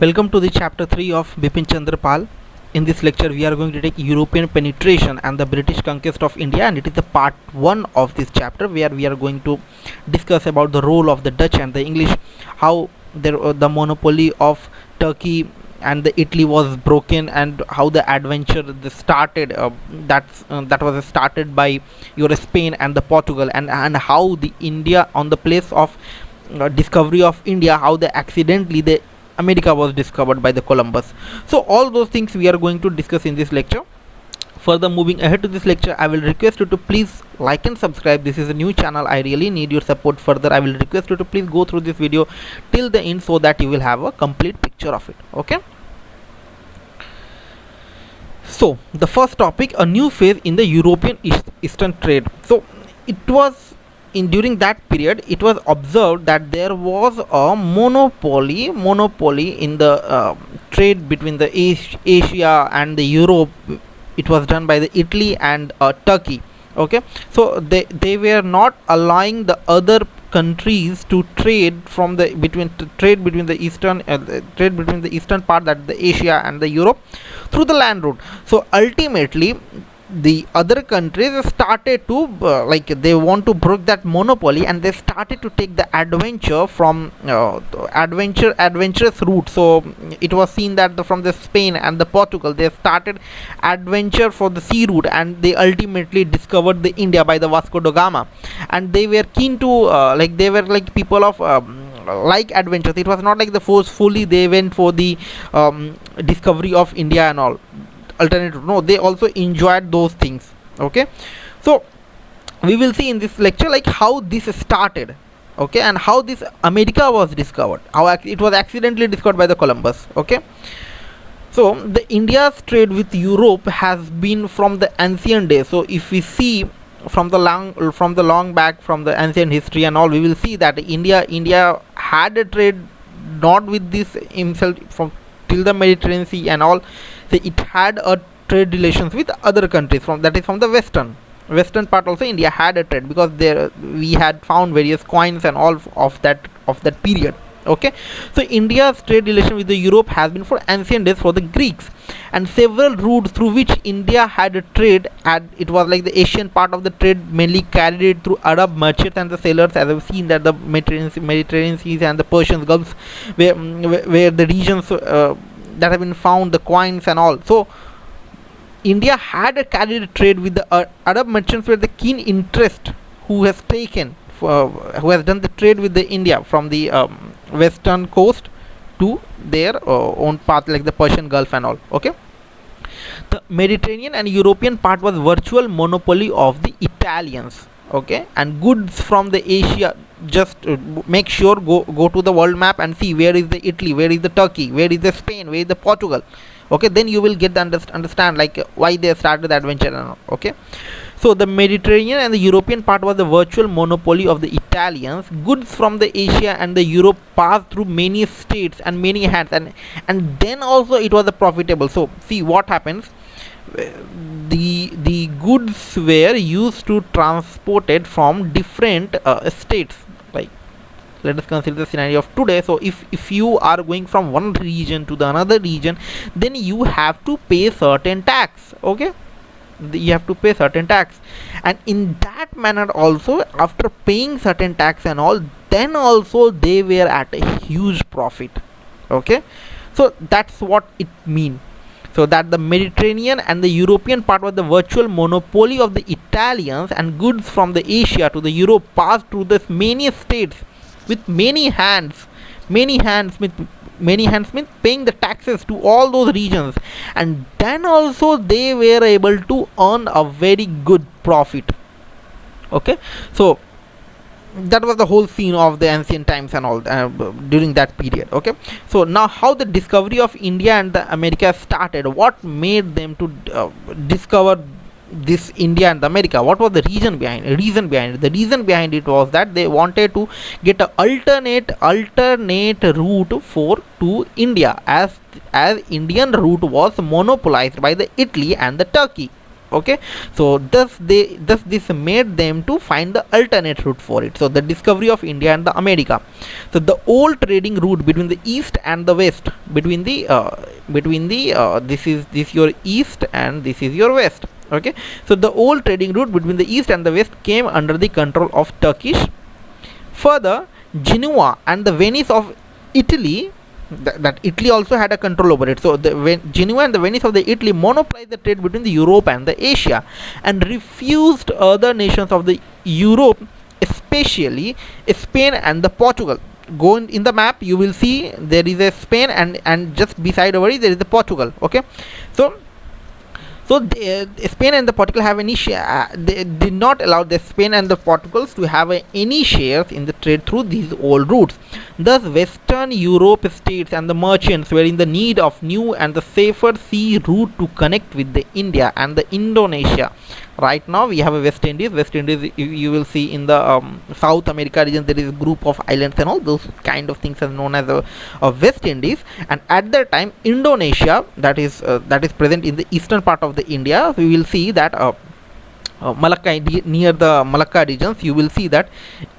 Welcome to the chapter 3 of Bipin Pal. In this lecture, we are going to take European penetration and the British conquest of India, and it is the part 1 of this chapter where we are going to discuss about the role of the Dutch and the English, how the monopoly of Turkey and the Italy was broken, and how the adventure started. That was started by your Spain and the Portugal, and how the India on the place of discovery of India, how they accidentally the America was discovered by the Columbus. So all those things we are going to discuss in this lecture. Further, moving ahead to this lecture, I will request you to please like and subscribe. This is a new channel, I really need your support. Further, I will request you to please go through this video till the end so that you will have a complete picture of it. Okay, so the first topic, a new phase in the European Eastern trade. So it was during that period it was observed that there was a monopoly in the trade between the Asia and the Europe. It was done by the Italy and Turkey. Okay, so they were not allowing the other countries to trade from the trade between the eastern part, that the Asia and the Europe, through the land route. So ultimately the other countries started to they want to break that monopoly, and they started to take the adventure from adventurous route. So it was seen that from the Spain and the Portugal, they started adventure for the sea route, and they ultimately discovered the India by the Vasco da Gama, and they were keen to they were like people of like adventures. It was not like the forcefully they went for the discovery of India and all alternative. No, they also enjoyed those things. Okay, so we will see in this lecture like how this started, okay, and how this America was discovered, how it was accidentally discovered by the Columbus. Okay, so the India's trade with Europe has been from the ancient days. So if we see from the long back, from the ancient history and all, we will see that India had a trade not with this himself from till the Mediterranean Sea and all. So it had a trade relations with other countries from the western part. Also India had a trade, because there we had found various coins and all of that period. Okay, so India's trade relation with the Europe has been for ancient days for the Greeks, and several routes through which India had a trade, and it was like the Asian part of the trade mainly carried it through Arab merchants and the sailors, as I've seen that the Mediterranean Seas and the Persian Gulf where the regions that have been found the coins and all. So India had a carried a trade with the Arab merchants, were the keen interest who has done the trade with the India from the western coast to their own path, like the Persian Gulf and all. Okay, the Mediterranean and European part was virtual monopoly of the Italians. Okay, and goods from the Asia, just make sure go to the world map and see where is the Italy, where is the Turkey, where is the Spain, where is the Portugal. Okay, then you will get the understand like why they started the adventure and all. Okay, so the Mediterranean and the European part was the virtual monopoly of the Italians. Goods from the Asia and the Europe passed through many states and many hands, and then also it was a profitable. So see what happens, the goods were used to transported from different states. Like, let us consider the scenario of today. So if you are going from one region to the another region, then you have to pay certain tax. Okay, you have to pay certain tax, and in that manner also, after paying certain tax and all, then also they were at a huge profit. Okay, so that's what it means. So that the Mediterranean and the European part was the virtual monopoly of the Italians, and goods from the Asia to the Europe passed through the many states with many hands means paying the taxes to all those regions, and then also they were able to earn a very good profit. Okay, so that was the whole scene of the ancient times and all during that period. Okay, so now how the discovery of India and the America started, what made them to discover this India and America, what was the reason behind it? The reason behind it was that they wanted to get an alternate route to India, as Indian route was monopolized by the Italy and the Turkey. Okay, so thus this made them to find the alternate route for it. So the discovery of India and the America. So the old trading route between the east and the west, this is your east and this is your west. Okay, so the old trading route between the east and the west came under the control of Turkish. Further, Genoa and the Venice of Italy, that Italy also had a control over it. So Genoa and the Venice of the Italy monopolized the trade between the Europe and the Asia, and refused other nations of the Europe, especially Spain and the Portugal. Go in the map, you will see there is a Spain, and just beside over it there is the Portugal. Okay, so Spain and the Portugal have any share. They did not allow the Spain and the Portugals to have any shares in the trade through these old routes. Thus, Western Europe states and the merchants were in the need of new and the safer sea route to connect with the India and the Indonesia. Right now, we have a West Indies. West Indies, you will see in the South America region, there is a group of islands and all those kind of things are known as a West Indies. And at that time, Indonesia, that is present in the eastern part of the India. We will see that Malacca, near the Malacca regions, you will see that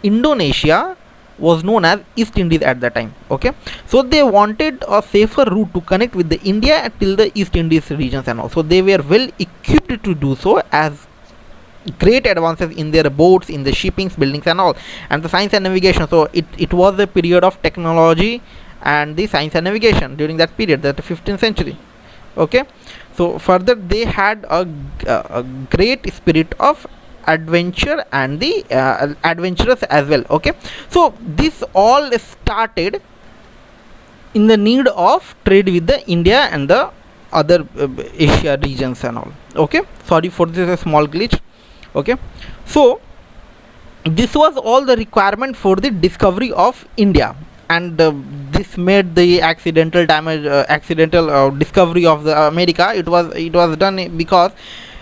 Indonesia was known as East Indies at that time. Okay, so they wanted a safer route to connect with the India till the East Indies regions and all. So they were well equipped to do so, as great advances in their boats, in the shippings, buildings and all, and the science and navigation. So it was a period of technology and the science and navigation during that period, that 15th century. Okay, so further they had a great spirit of adventure and the adventurous as well. Okay, so this all started in the need of trade with the India and the other Asia regions and all. Okay, sorry for this small glitch. Okay, so this was all the requirement for the discovery of India, and this made the accidental discovery of the America. It was done because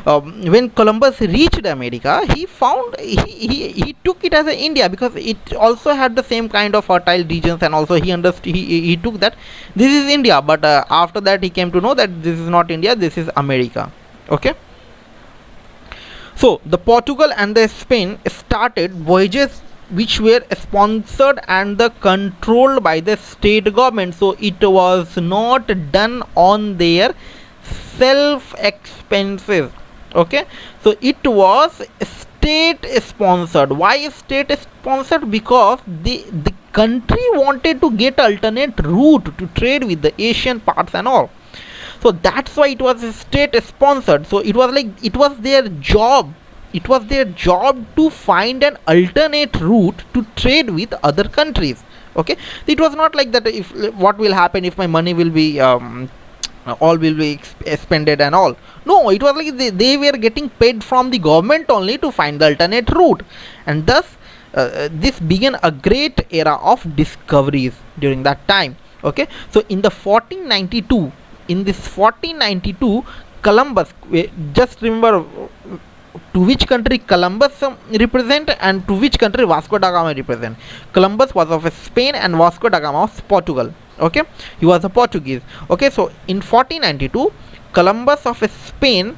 when Columbus reached America, he found he took it as a India, because it also had the same kind of fertile regions, and also he understood, he took that this is India. But after that he came to know that this is not India, this is America. Okay, so the Portugal and the Spain started voyages which were sponsored and the controlled by the state government. So it was not done on their self expenses. Okay, so it was state sponsored. Why state sponsored? Because the country wanted to get alternate route to trade with the Asian parts and all. So that's why it was state sponsored. So it was like, it was their job to find an alternate route to trade with other countries. Okay, it was not like that, if what will happen if my money will be all will be expended and all. No, it was like they were getting paid from the government only to find the alternate route, and thus this began a great era of discoveries during that time. Okay, so in the 1492, Columbus, just remember to which country Columbus represent and to which country Vasco da Gama represent. Columbus was of Spain and Vasco da Gama of Portugal. Okay, he was a Portuguese. Okay, so in 1492, Columbus of Spain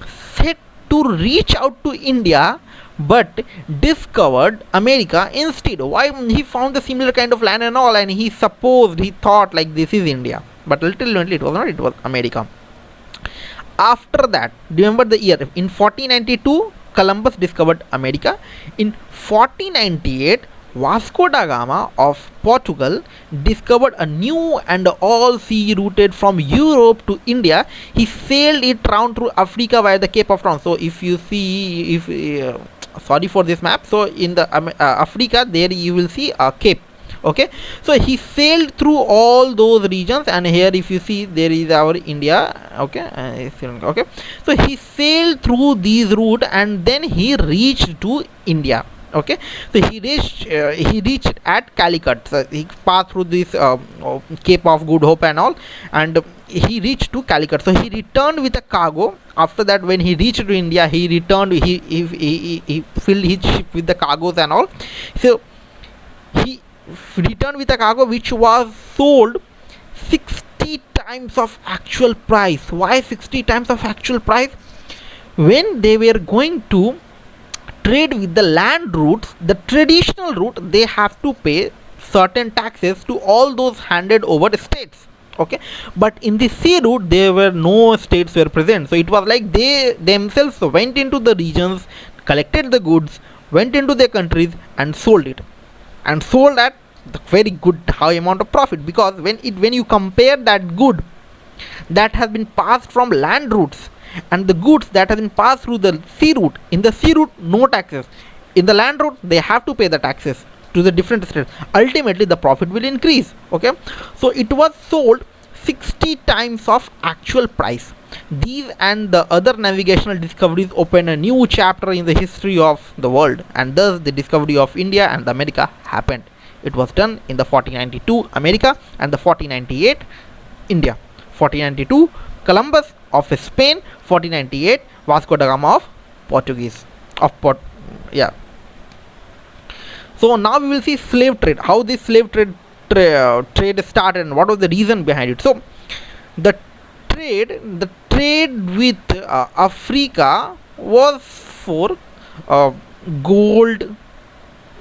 set to reach out to India, but discovered America instead. Why? He found the similar kind of land and all, and he thought like this is India, but ultimately it was not, it was America. After that, remember the year, in 1492 Columbus discovered America. In 1498 Vasco da Gama of Portugal discovered a new and all sea routed from Europe to India. He sailed it round through Africa via the Cape of Round. So if you see, sorry for this map, so in the Africa, there you will see a cape. Okay, so he sailed through all those regions, and here if you see there is our India. Okay, okay, so he sailed through these route and then he reached to India. Okay, so he reached at Calicut. So he passed through this Cape of Good Hope and all, and he reached to Calicut. So he returned with a cargo. After that, when he reached to India, he returned, he filled his ship with the cargoes and all. So he returned with a cargo which was sold 60 times of actual price. Why 60 times of actual price? when they were going to trade with the land routes, the traditional route, they have to pay certain taxes to all those handed over states. Okay, but in the sea route there were no states were present, so it was like they themselves went into the regions, collected the goods, went into their countries and sold it, and sold at the very good high amount of profit, because when you compare that good that has been passed from land routes and the goods that have been passed through the sea route, in the sea route no taxes, in the land route they have to pay the taxes to the different states, ultimately the profit will increase. Okay, so it was sold 60 times of actual price. These and the other navigational discoveries open a new chapter in the history of the world, and thus the discovery of India and America happened. It was done in the 1492 America and the 1498 India. 1492 Columbus of Spain, 1498 Vasco da Gama of Portuguese yeah. So now we will see slave trade, how this slave trade started and what was the reason behind it. So the trade with Africa was for gold,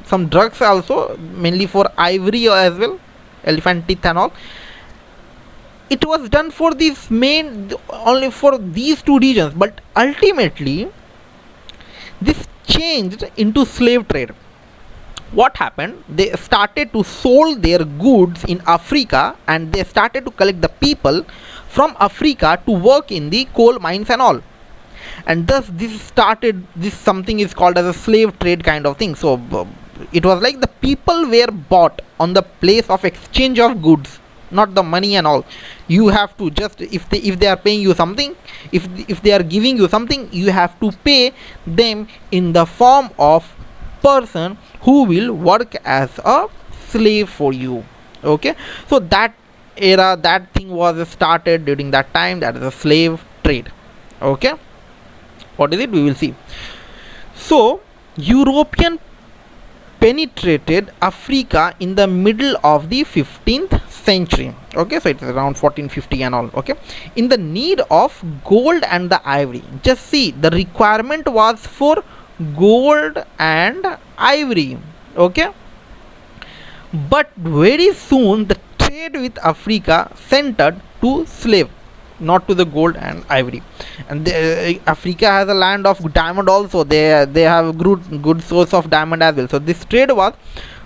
some drugs also, mainly for ivory as well, elephant teeth and all. It was done for these main, only for these two regions, but ultimately this changed into slave trade. What happened? They started to sold their goods in Africa, and they started to collect the people from Africa to work in the coal mines and all, and thus this something is called as a slave trade kind of thing. So it was like the people were bought on the place of exchange of goods, not the money and all. You have to just, if they are paying you something, if they are giving you something, you have to pay them in the form of person who will work as a slave for you. Okay, so that era, that thing was started during that time, that is a slave trade. Okay, what is it, we will see. So European penetrated Africa in the middle of the 15th century. Okay, so it's around 1450 and all. Okay, in the need of gold and the ivory. Just see, the requirement was for gold and ivory. Okay, but very soon the trade with Africa centered to slave, not to the gold and ivory. And Africa has a land of diamond also. They have good source of diamond as well. So this trade was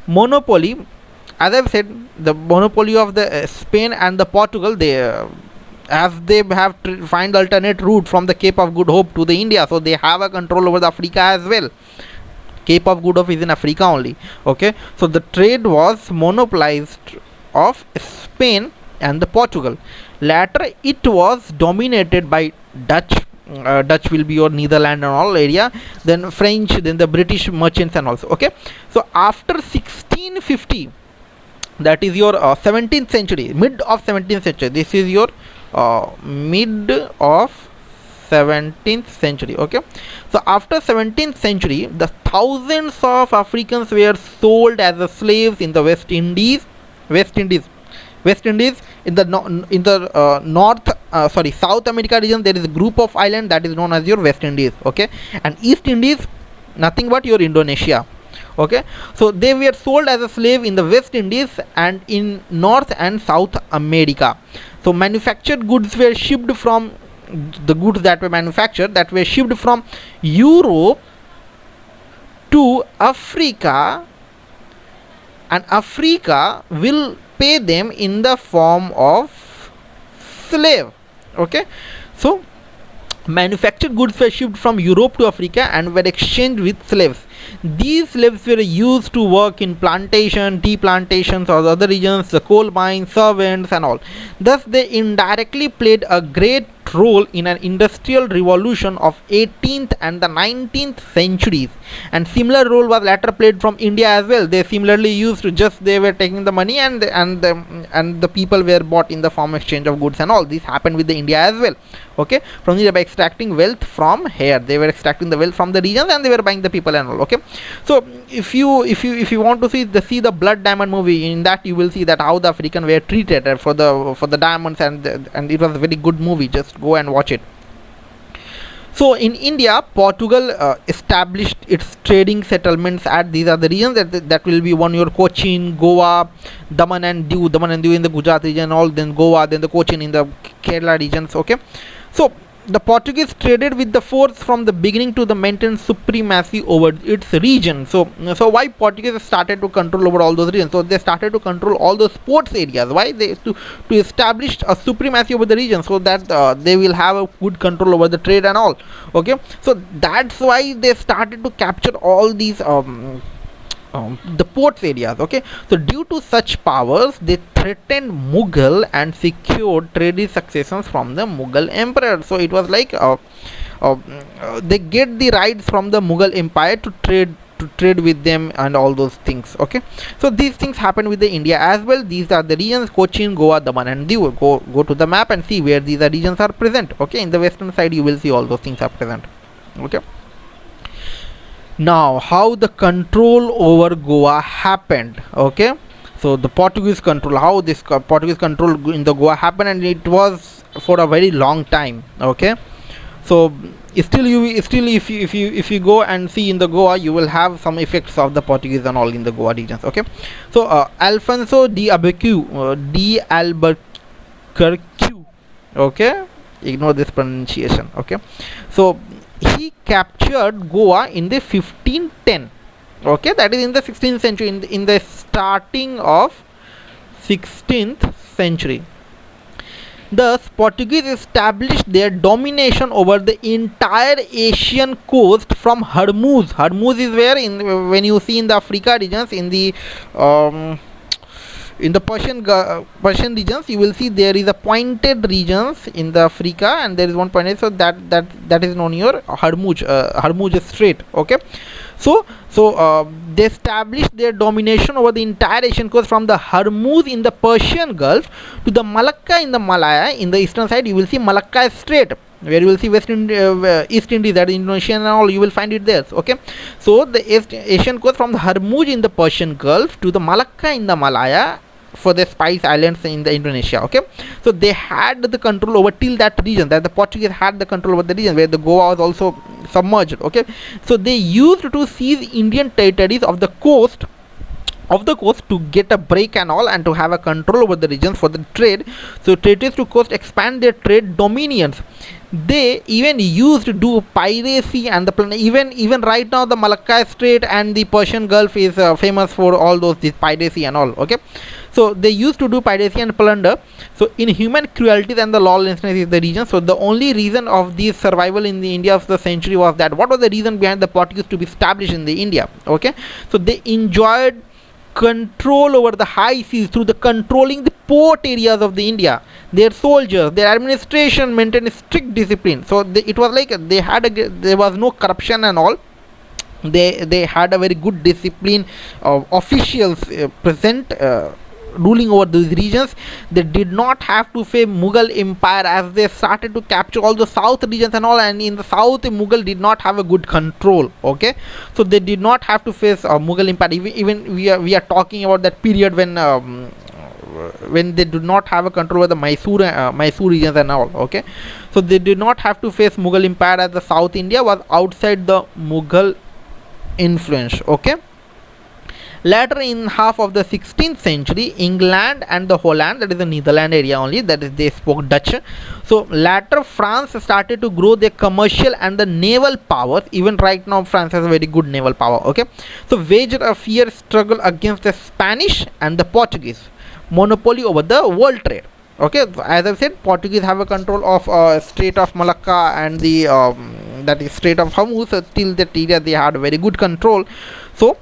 monopoly, as I've said, the monopoly of the Spain and the Portugal. They as they have to find alternate route from the Cape of Good Hope to the India, so they have a control over the Africa as well. Cape of Good Hope is in Africa only. Okay, so the trade was monopolized of Spain and the Portugal. Later it was dominated by Dutch. Dutch will be your Netherlands and all area, then French, then the British merchants and also. Okay, so after 1650, that is your 17th century, mid of 17th century, this is your mid of 17th century. Okay, so after 17th century, the thousands of Africans were sold as slaves in the West Indies in the South America region. There is a group of island that is known as your West Indies. Okay, and East Indies, nothing but your Indonesia. Okay, so they were sold as a slave in the West Indies and in North and South America. So manufactured goods were shipped from, the goods that were manufactured, that were shipped from Europe to Africa, and Africa will pay them in the form of slave. Okay, so manufactured goods were shipped from Europe to Africa and were exchanged with slaves. These slaves were used to work in plantation, tea plantations or the other regions, the coal mines, servants and all. Thus they indirectly played a great role in an industrial revolution of 18th and the 19th centuries, and similar role was later played from India as well. They similarly used to just, they were taking the money and the people were bought in the form exchange of goods and all. This happened with the India as well. Okay, from India, by extracting wealth from here, they were extracting the wealth from the regions and they were buying the people and all. Okay, so if you want to see the Blood Diamond movie, in that you will see that how the African were treated for the diamonds, and it was a very good movie. Just go and watch it. So in India, Portugal established its trading settlements at these are the regions that will be one your Cochin, Goa, Daman and Diu in the Gujarat region, all then Goa, then the Cochin in the Kerala regions. Okay, so the Portuguese traded with the force from the beginning to the maintain supremacy over its region. So why Portuguese started to control over all those regions? So they started to control all those sports areas. Why they to establish a supremacy over the region, so that they will have a good control over the trade and all. Okay, so that's why they started to capture all these the ports areas. Okay, so due to such powers, they threatened Mughal and secured trade successions from the Mughal emperor. So it was like they get the rights from the Mughal empire to trade with them and all those things. Okay, so these things happen with the India as well. These are the regions: Cochin, Goa, Daman and Diu. Go to the map and see where these are regions are present. Okay, in the western side you will see all those things are present. Okay, now how the control over Goa happened. Okay, so the Portuguese control, how this Portuguese control in the Goa happened, and it was for a very long time. Okay, so still if you go and see in the Goa, you will have some effects of the Portuguese and all in the Goa regions. Okay, so Alfonso de Albuquerque, okay, ignore this pronunciation. Okay, so he captured Goa in the 1510. Okay, that is in the 16th century, in the starting of 16th century. Thus, Portuguese established their domination over the entire Asian coast from Hormuz. Hormuz is where, when you see in the Africa regions, in the Persian regions, you will see there is a pointed regions in the Africa, and there is one pointed, so that is known your Hormuz Strait. Okay, so they established their domination over the entire Asian coast from the Hormuz in the Persian Gulf to the Malacca in the Malaya. In the eastern side, you will see Malacca Strait, where you will see East Indies, that is Indonesia and all, you will find it there. Okay, so the Asian coast from the Hormuz in the Persian Gulf to the Malacca in the Malaya for the Spice Islands in the Indonesia. Okay, so they had the control over till that region, that the Portuguese had the control over the region where the Goa was also submerged. Okay, so they used to seize Indian territories of the coast to get a break and all, and to have a control over the regions for the trade. So territories to coast expand their trade dominions. They even used to do piracy and the even right now the Malacca Strait and the Persian Gulf is famous for all this piracy and all. Okay, so they used to do piracy and plunder. So inhuman cruelties and the lawlessness is the reason. So the only reason of this survival in the India of the century was that, what was the reason behind the Portuguese to be established in the India? Okay, so they enjoyed control over the high seas through the controlling the port areas of the India. Their soldiers, their administration maintained strict discipline. So it was like there was no corruption and all. They had a very good discipline of officials present ruling over these regions. They did not have to face Mughal empire, as they started to capture all the south regions and all, and in the south Mughal did not have a good control. Okay, so they did not have to face Mughal empire. Even we are talking about that period when they did not have a control over the Mysore regions and all. Okay, so they did not have to face Mughal empire, as the South India was outside the Mughal influence. Okay, later in half of the 16th century, England and the Holland, that is the Netherlands area only, that is they spoke Dutch. So later France started to grow their commercial and the naval powers. Even right now France has a very good naval power. Okay, so waged a fierce struggle against the Spanish and the Portuguese monopoly over the world trade. Okay, so as I said, Portuguese have a control of Strait of Malacca and the that is Strait of Hormuz. So till that area they had very good control. So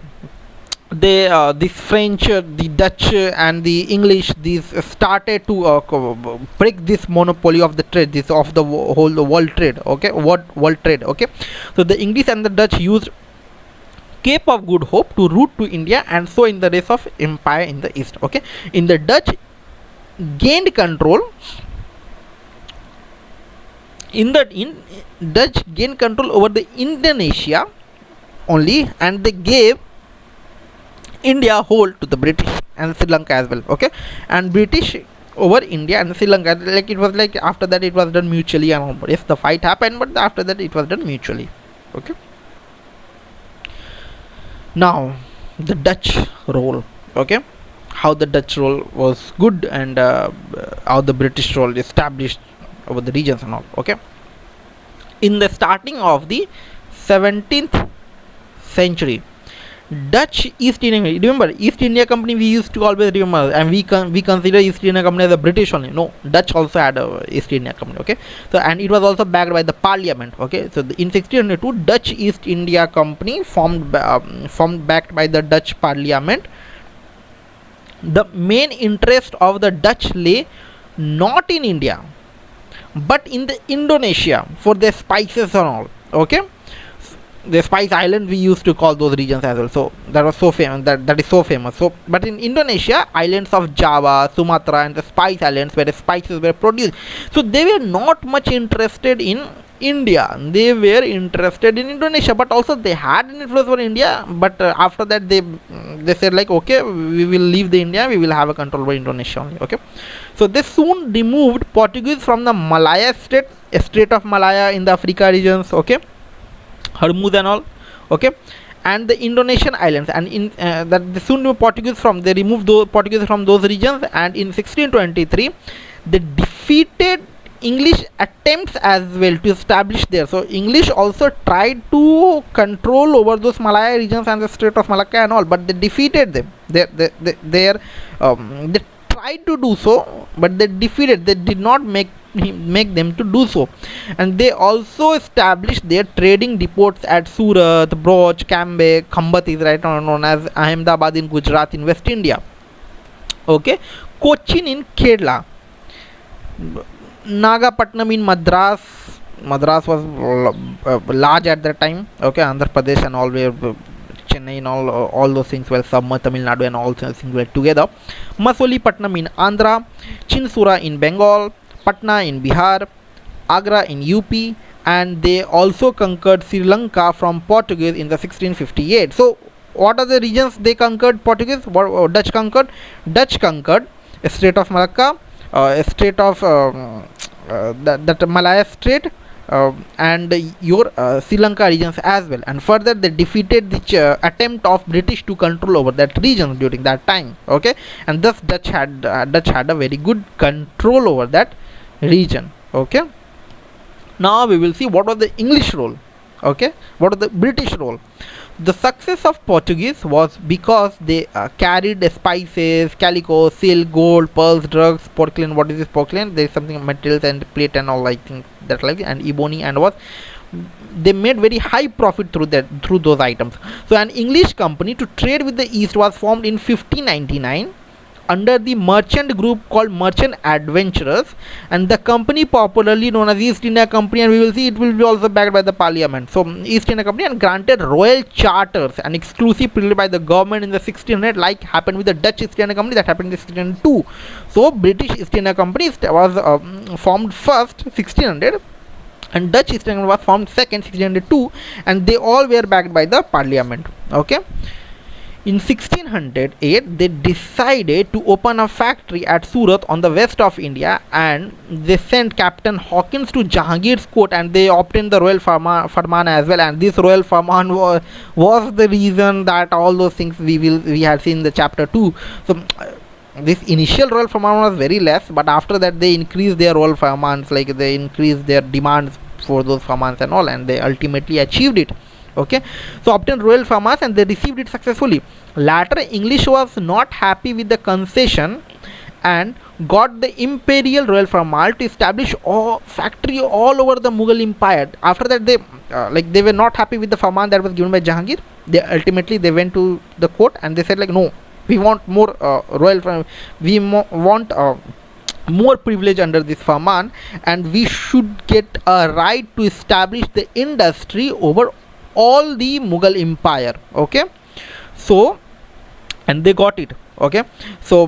they the French, the Dutch and the English, these started to break this monopoly of the trade, this of the whole world trade. Okay, world trade. Okay, so the English and the Dutch used Cape of Good Hope to route to India, and so in the race of empire in the east. Okay, in the Dutch gained control Dutch gained control over the Indonesia only, and they gave India whole to the British and Sri Lanka as well. Okay, and British over India and Sri Lanka. Like it was like after that it was done mutually, and yes, the fight happened, but after that it was done mutually. Okay. Now the Dutch role. Okay, how the Dutch role was good, and how the British role established over the regions and all. Okay, in the starting of the 17th century, Dutch East India. Remember, East India Company we used to always remember, and we consider East India Company as a British only. No, Dutch also had a East India Company. Okay, so and it was also backed by the Parliament. Okay, so in 1602, Dutch East India Company formed backed by the Dutch Parliament. The main interest of the Dutch lay not in India, but in the Indonesia for their spices and all. Okay, the spice island we used to call those regions as well. So that was so famous, that is so famous. So but in Indonesia, islands of Java, Sumatra, and the spice islands where the spices were produced, so they were not much interested in India. They were interested in Indonesia, but also they had an influence over India. But after that they said like, okay, we will leave the India, we will have a control over Indonesia only. Okay, so they soon removed Portuguese from the Malaya Strait of Malaya in the Africa regions. Okay, Hormuz and all. Okay, and the Indonesian islands, and in that they soon they removed those Portuguese from those regions, and in 1623 they defeated English attempts as well to establish there. So English also tried to control over those Malaya regions and the Strait of Malacca and all, but they defeated them. They tried to do so, but they defeated. They did not make them to do so. And they also established their trading depots at Surat, Broch, Cambay, Khambat is right now known as Ahmedabad in Gujarat in West India. Okay, Cochin in Kerala, Nagapatnam in Madras. Madras was large at that time. Okay, Andhra Pradesh and all were Chennai and all those things were submerged. Tamil Nadu and all those things were together. Masolipatnam in Andhra, Chinsura in Bengal, Patna in Bihar, Agra in UP, and they also conquered Sri Lanka from Portuguese in the 1658. So what are the regions they conquered? Portuguese, Dutch conquered? Dutch conquered Strait of Malacca, Strait of that Malaya Strait, and your Sri Lanka regions as well. And further they defeated the attempt of British to control over that region during that time. Okay, and thus Dutch had a very good control over that region. Okay, now we will see what was the English role. Okay, what was the British role. The success of Portuguese was because they carried spices, calico, silk, gold, pearls, drugs, porcelain. What is this porcelain? There is something metals and plate and all like that, like, and ebony, and was they made very high profit through those items. So an English company to trade with the East was formed in 1599 under the merchant group called Merchant Adventurers, and the company popularly known as East India Company, and we will see it will be also backed by the Parliament. So East India Company, and granted royal charters and exclusive privilege by the government in the 1600, like happened with the Dutch East India Company, that happened in 1602. So British East India Company was formed first 1600, and Dutch East India Company was formed second 1602, and they all were backed by the Parliament. Okay. In 1608, they decided to open a factory at Surat on the west of India, and they sent Captain Hawkins to Jahangir's court, and they obtained the royal farman as well. And this royal farman was the reason that all those things we had seen in the chapter 2. So this initial royal farman was very less, but after that they increased their royal farmans, like they increased their demands for those farmans and all, and they ultimately achieved it. Okay, so obtained royal farmers, and they received it successfully. Later English was not happy with the concession and got the imperial royal farmer to establish factory all over the Mughal Empire. After that they were not happy with the farman that was given by Jahangir. They ultimately went to the court and they said like, no, we want more want more privilege under this farman, and we should get a right to establish the industry over all the Mughal Empire. Okay, so and they got it. Okay, so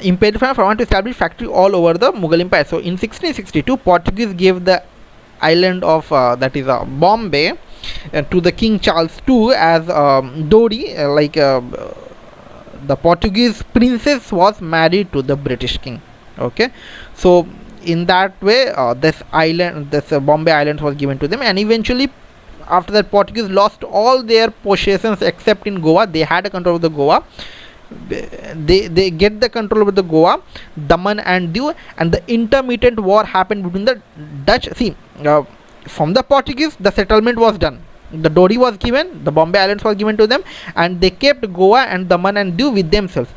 imperial farmer to establish factory all over the Mughal Empire. So in 1662, Portuguese gave the island of that is Bombay to the King Charles II as dowry. The Portuguese princess was married to the British king. Okay, so in that way, this Bombay Island was given to them, and eventually after that Portuguese lost all their possessions except in Goa. They had a control of the Goa. They get the control over the Goa, Daman and Diu, and the intermittent war happened between the Dutch. See, from the Portuguese, the settlement was done. The Dori was given, the Bombay Islands was given to them, and they kept Goa and Daman and Diu with themselves.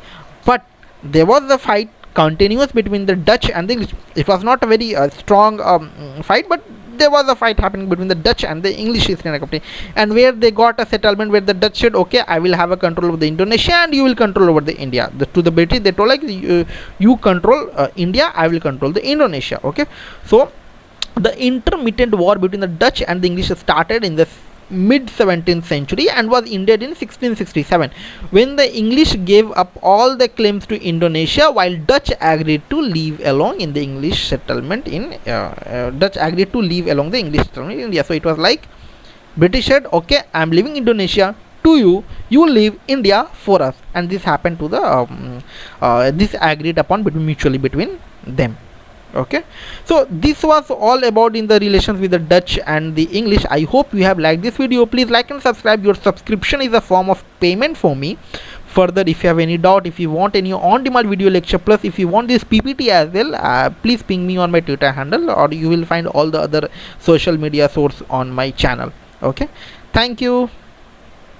But there was a fight continuous between the Dutch and the English. It was not a very strong fight, but there was a fight happening between the Dutch and the English East India Company, and where they got a settlement where the Dutch said, okay, I will have a control over the Indonesia and you will control over the India. To the British they told like, you control India, I will control the Indonesia. Okay, so the intermittent war between the Dutch and the English started in the mid 17th century and was ended in 1667 when the English gave up all the claims to Indonesia, while Dutch agreed to leave along in the English settlement in India. So it was like British said, okay, I am leaving Indonesia to you, you leave India for us, and this happened to the this agreed upon mutually between them. Okay, so this was all about in the relations with the Dutch and the English. I hope you have liked this video. Please like and subscribe. Your subscription is a form of payment for me. Further, if you have any doubt, if you want any on-demand video lecture, plus if you want this PPT as well, please ping me on my Twitter handle, or you will find all the other social media source on my channel. Okay, thank you.